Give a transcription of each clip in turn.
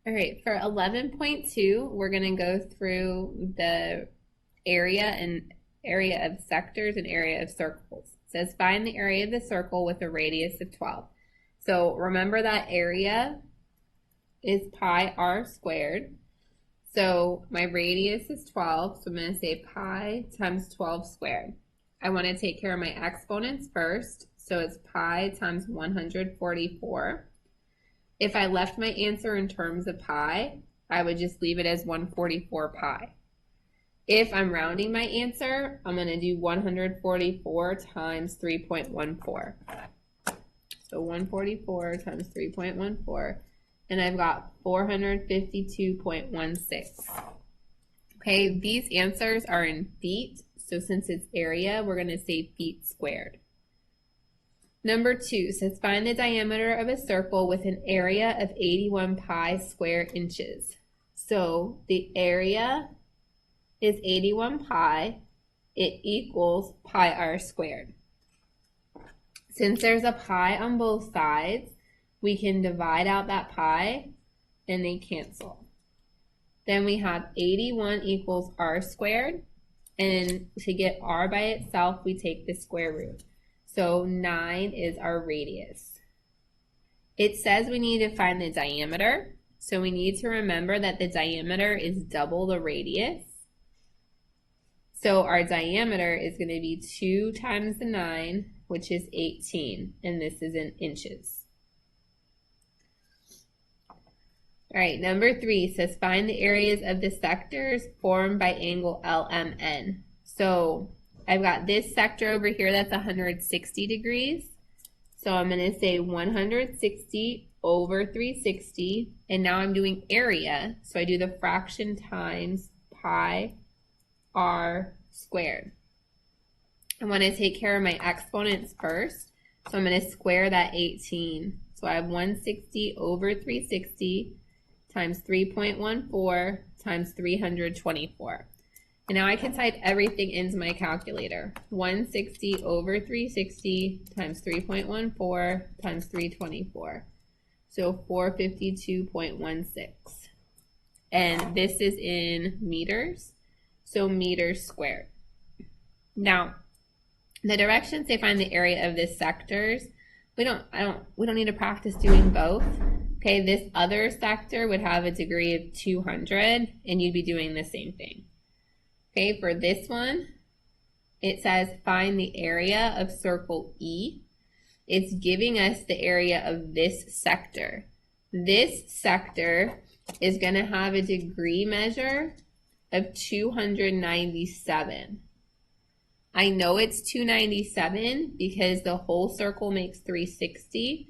All right, for 11.2, we're going to go through the area of sectors and area of circles. It says find the area of the circle with a radius of 12. So remember that area is pi r squared. So my radius is 12, so I'm going to say pi times 12 squared. I want to take care of my exponents first, so it's pi times 144. If I left my answer in terms of pi, I would just leave it as 144 pi. If I'm rounding my answer, I'm going to do 144 times 3.14. So 144 times 3.14, and I've got 452.16. Okay, these answers are in feet, so since it's area, we're going to say feet squared. Number 2 says find the diameter of a circle with an area of 81 pi square inches. So the area is 81 pi, it equals pi r squared. Since there's a pi on both sides, we can divide out that pi and they cancel. Then we have 81 equals r squared, and to get r by itself, we take the square root. So 9 is our radius. It says we need to find the diameter, so we need to remember that the diameter is double the radius. So our diameter is going to be 2 times the 9, which is 18, and this is in inches. All right, number 3 says find the areas of the sectors formed by angle LMN. So I've got this sector over here that's 160 degrees. So I'm going to say 160 over 360, and now I'm doing area. So I do the fraction times pi r squared. I want to take care of my exponents first. So I'm going to square that 18. So I have 160 over 360 times 3.14 times 324. And now I can type everything into my calculator. 160 over 360 times 3.14 times 324. So 452.16. And this is in meters, so meters squared. Now, the directions they find the area of the sectors, we don't need to practice doing both. Okay, this other sector would have a degree of 200, and you'd be doing the same thing. Okay, for this one, it says find the area of circle E. It's giving us the area of this sector. This sector is going to have a degree measure of 297. I know it's 297 because the whole circle makes 360.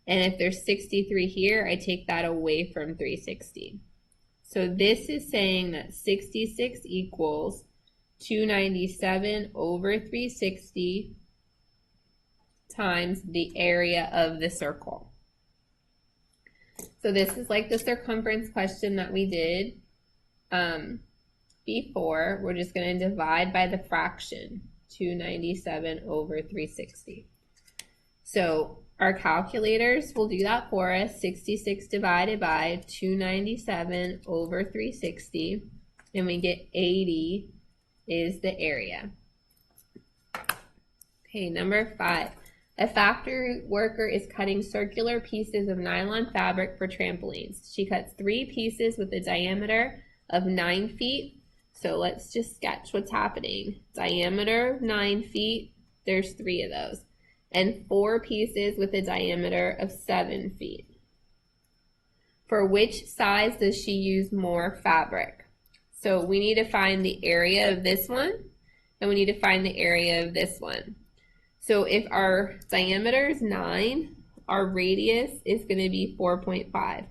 And if there's 63 here, I take that away from 360. So this is saying that 66 equals 297 over 360 times the area of the circle. So this is like the circumference question that we did before. We're just going to divide by the fraction, 297 over 360. So our calculators will do that for us. 66 divided by 297 over 360, and we get 80 is the area. Okay, number 5. A factory worker is cutting circular pieces of nylon fabric for trampolines. She cuts 3 pieces with a diameter of 9 feet. So let's just sketch what's happening. Diameter 9 feet, there's 3 of those. And 4 pieces with a diameter of 7 feet. For which size does she use more fabric? So we need to find the area of this one, and we need to find the area of this one. So if our diameter is 9, our radius is going to be 4.5.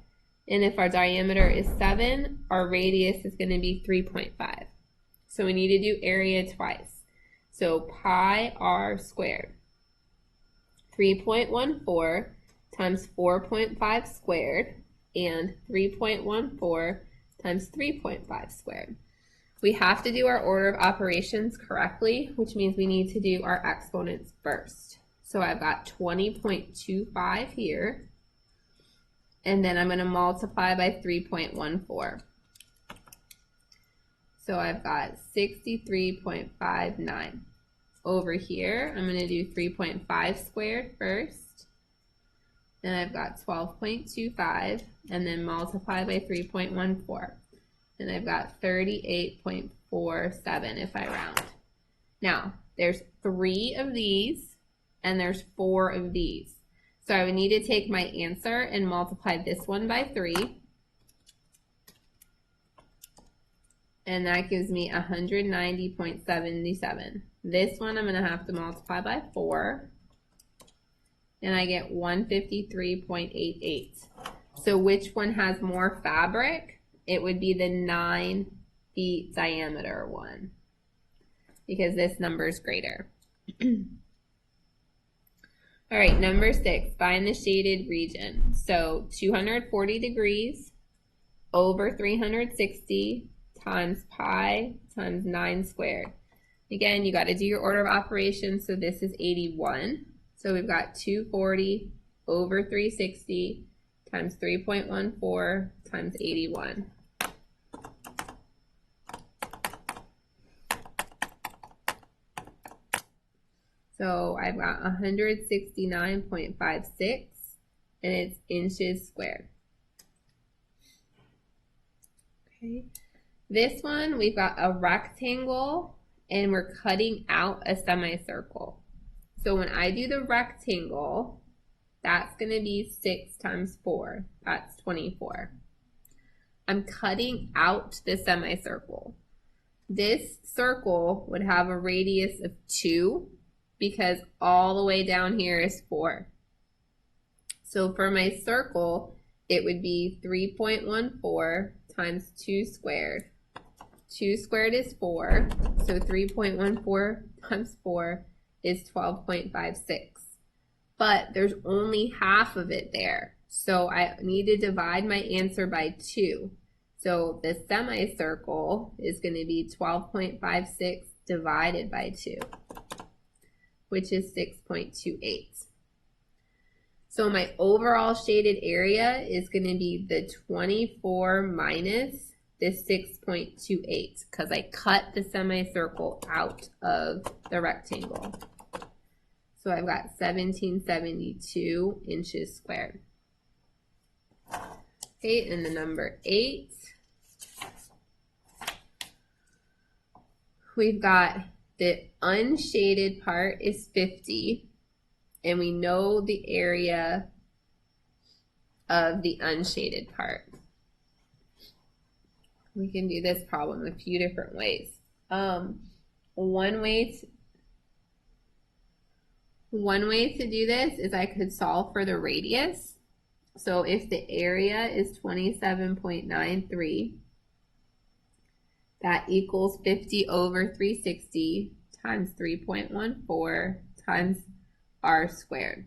And if our diameter is 7, our radius is going to be 3.5. So we need to do area twice. So pi r squared. 3.14 times 4.5 squared and 3.14 times 3.5 squared. We have to do our order of operations correctly, which means we need to do our exponents first. So I've got 20.25 here. and then I'm going to multiply by 3.14. So I've got 63.59. Over here, I'm going to do 3.5 squared first. Then I've got 12.25, and then multiply by 3.14. And I've got 38.47 if I round. Now, there's 3 of these, and there's 4 of these. So I would need to take my answer and multiply this one by 3. And that gives me 190.77. This one I'm going to have to multiply by 4. And I get 153.88. So which one has more fabric? It would be the 9 feet diameter one, because this number is greater. All right, number 6, find the shaded region. So 240 degrees over 360 times pi times 9 squared. Again, you got to do your order of operations, so this is 81. So we've got 240 over 360 times 3.14 times 81. So I've got 169.56, and it's inches squared. Okay. This one, we've got a rectangle, and we're cutting out a semicircle. So when I do the rectangle, that's going to be 6 times 4. That's 24. I'm cutting out the semicircle. This circle would have a radius of 2 because all the way down here is 4. So for my circle, it would be 3.14 times 2 squared. 2 squared is 4, so 3.14 times 4 is 12.56. But there's only half of it there, so I need to divide my answer by 2. So the semicircle is going to be 12.56 divided by 2, which is 6.28. So my overall shaded area is going to be the 24 minus this 6.28, because I cut the semicircle out of the rectangle. So I've got 1772 inches squared. Okay, and the number 8, we've got the unshaded part is 50, and we know the area of the unshaded part. We can do this problem a few different ways. One way to do this is I could solve for the radius. So if the area is 27.93, that equals 50 over 360 times 3.14 times r squared.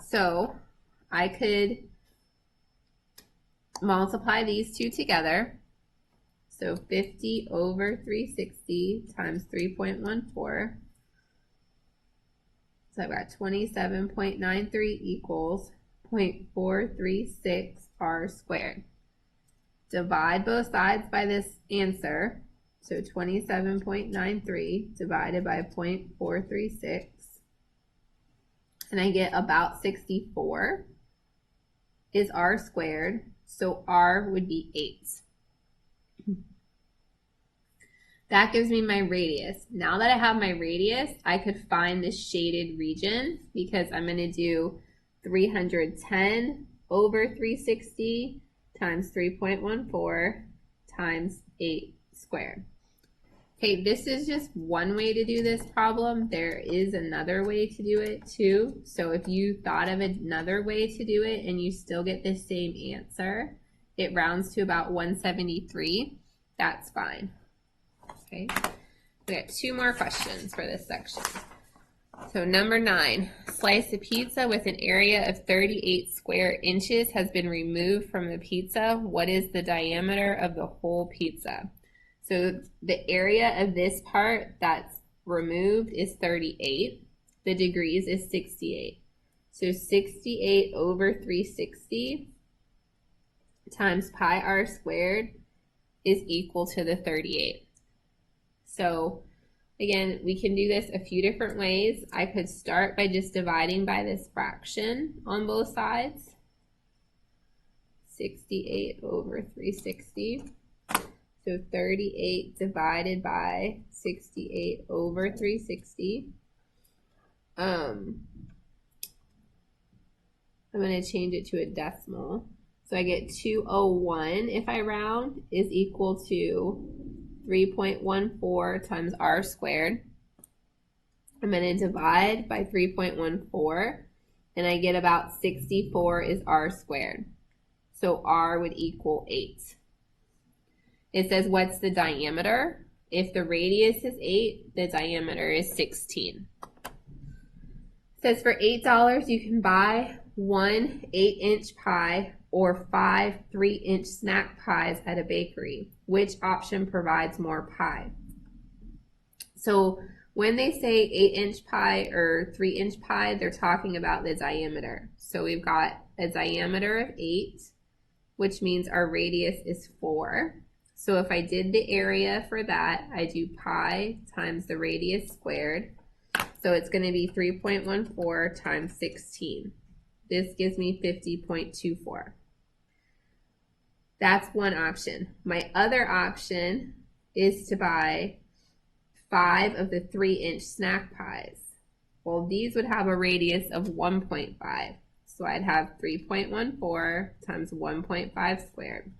So I could multiply these two together. So 50 over 360 times 3.14. So I've got 27.93 equals 0.436 r squared. Divide both sides by this answer. So 27.93 divided by 0.436. And I get about 64 is r squared. So r would be 8. That gives me my radius. Now that I have my radius, I could find the shaded region, because I'm going to do 310 over 360 times 3.14 times 8 squared. Okay, this is just one way to do this problem. There is another way to do it too. So if you thought of another way to do it and you still get the same answer, it rounds to about 173, that's fine. Okay, we got 2 more questions for this section. So number 9, slice of pizza with an area of 38 square inches has been removed from the pizza. What is the diameter of the whole pizza? So the area of this part that's removed is 38. The degrees is 68. So 68 over 360 times pi r squared is equal to the 38. So again, we can do this a few different ways. I could start by just dividing by this fraction on both sides. 68 over 360. So 38 divided by 68 over 360. I'm going to change it to a decimal. So I get 201, if I round, is equal to 3.14 times r squared. I'm going to divide by 3.14, and I get about 64 is r squared. So r would equal 8. It says, what's the diameter? If the radius is 8, the diameter is 16. It says for $8, you can buy 1 8-inch pie or 5 3-inch snack pies at a bakery. Which option provides more pie? So when they say 8-inch pie or 3-inch pie, they're talking about the diameter. So we've got a diameter of 8, which means our radius is 4. So if I did the area for that, I do pi times the radius squared. So it's going to be 3.14 times 16. This gives me 50.24. That's one option. My other option is to buy 5 of the 3-inch snack pies. Well, these would have a radius of 1.5. So I'd have 3.14 times 1.5 squared.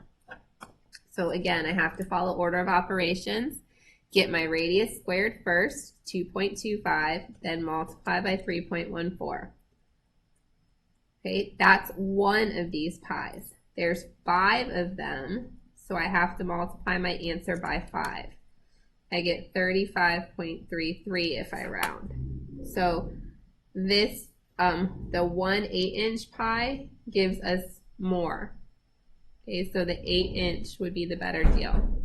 So again, I have to follow order of operations. Get my radius squared first, 2.25, then multiply by 3.14. Okay, that's one of these pies. There's 5 of them, so I have to multiply my answer by 5. I get 35.33 if I round. So this, the 1 8-inch pie gives us more. Okay, so the 8-inch would be the better deal.